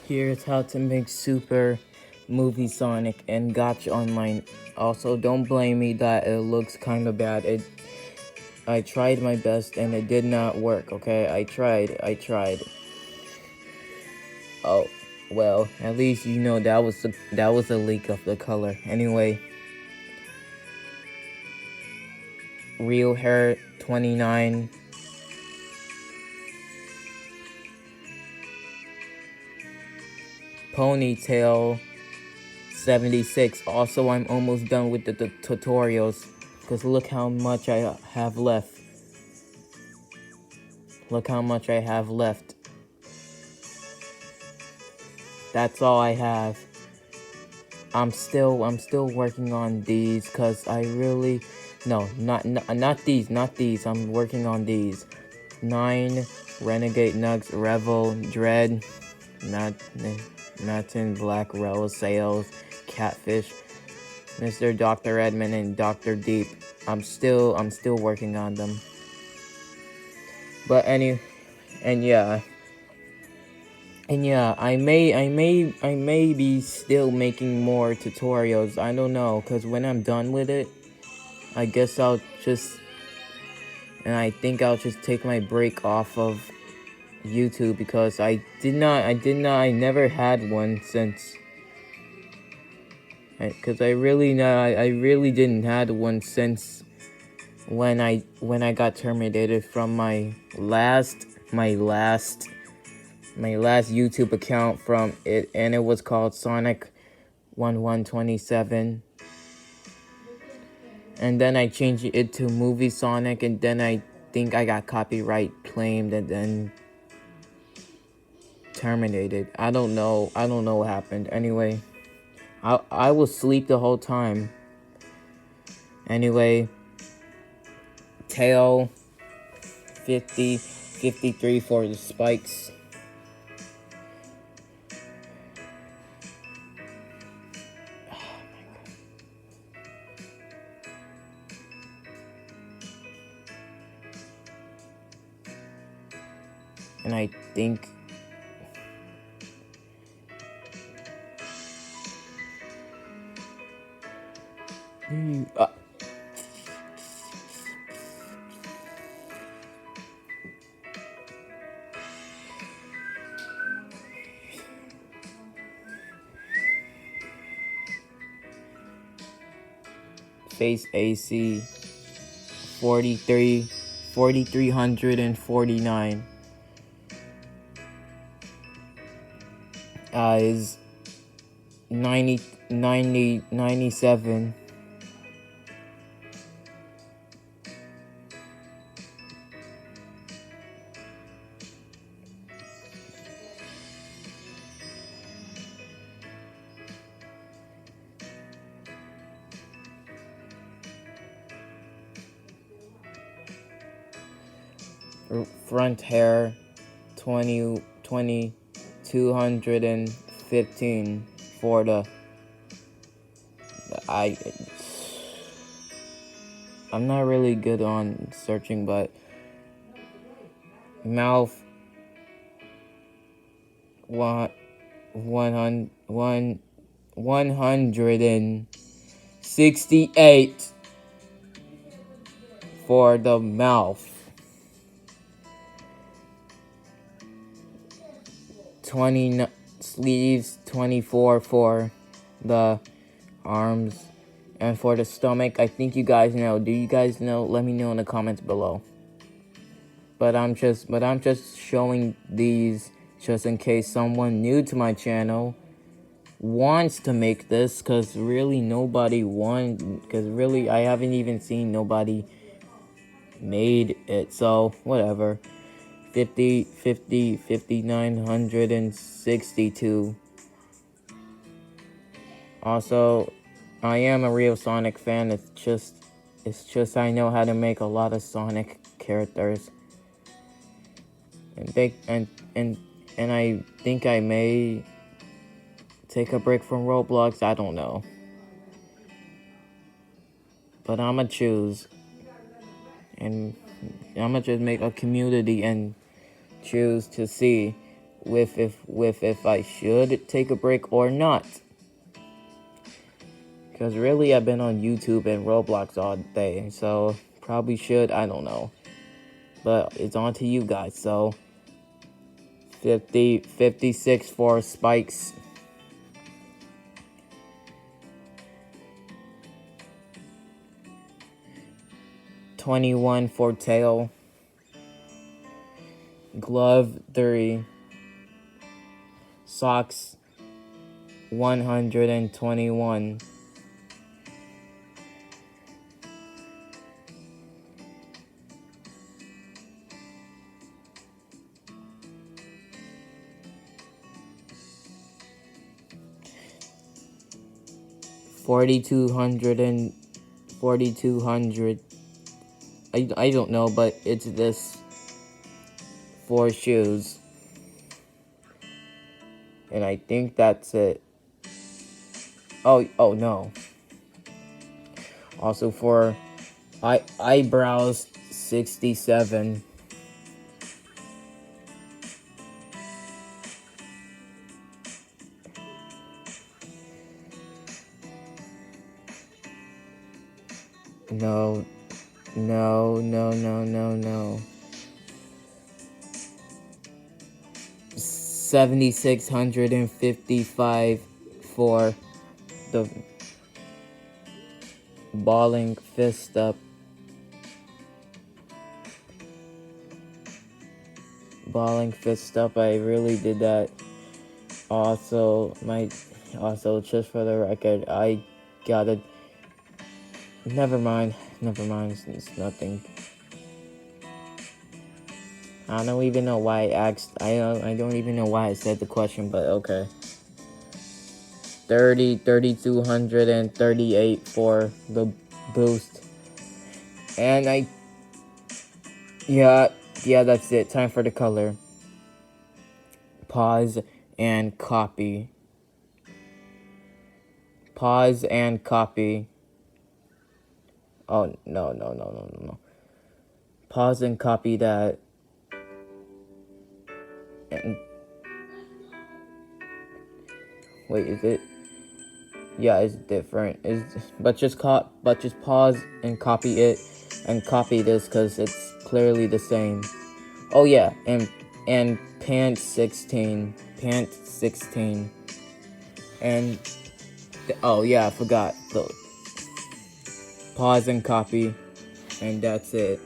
Here's how to make Super Moviesonic and Gacha Online. Also, don't blame me that it looks kind of bad. I tried my best and it did not work, okay? I tried. Oh, well, at least you know that was a leak of the color. Anyway, real hair 29, ponytail 76. Also, I'm almost done with the tutorials because look how much I have left. Look how much I have left. That's all I have. I'm still working on these cuz I really not these. I'm working on these. 9 Renegade Nugs Revel Dread Natin Black Rose Sales Catfish Mr. Dr. Edmund and Dr. Deep. I'm still working on them. But I may be still making more tutorials. I don't know, cause when I'm done with it, I guess I think I'll just take my break off of YouTube because I never had one since. Cause I really didn't had one since when I got terminated from my last YouTube account from it, and it was called Sonic 1127. And then I changed it to Moviesonic, and then I think I got copyright claimed and then terminated. I don't know what happened. Anyway, I was asleep the whole time. Anyway, tail 53 for the spikes. And I think face AC 4349 is 97. Front hair 215 for the I'm not really good on searching, but mouth 168 for the mouth. 20 sleeves, 24 for the arms, and for the stomach, I think you guys know. Do you guys know? Let me know in the comments below. But I'm just showing these just in case someone new to my channel wants to make this, because really nobody I haven't even seen nobody made it, so whatever. 5962. Also, I am a real Sonic fan. It's just I know how to make a lot of Sonic characters. And I think I may take a break from Roblox. I don't know. But I'ma choose. And I'ma just make a community and choose to see if I should take a break or not. Because really, I've been on YouTube and Roblox all day, so probably should, I don't know. But it's on to you guys, so 56 for Spikes. 21 for Tail. Glove 3. Socks 121. $4,200. I don't know, but it's this for shoes. And I think that's it. Oh no. Also for eyebrows 67. No. 7,655 for the balling fist up. Balling fist up, I really did that. Also, just for the record, I gotta. Never mind. It's nothing. I don't even know why I asked. I don't even know why I said the question, but okay. 3,238 for the boost. And yeah, that's it. Time for the color. Pause and copy. Pause and copy. Oh, no. Pause and copy that. And wait, is it? Yeah, it's different. But just pause and copy it, and copy this because it's clearly the same. Oh yeah, and pant 16, and oh yeah, I forgot. So pause and copy, and that's it.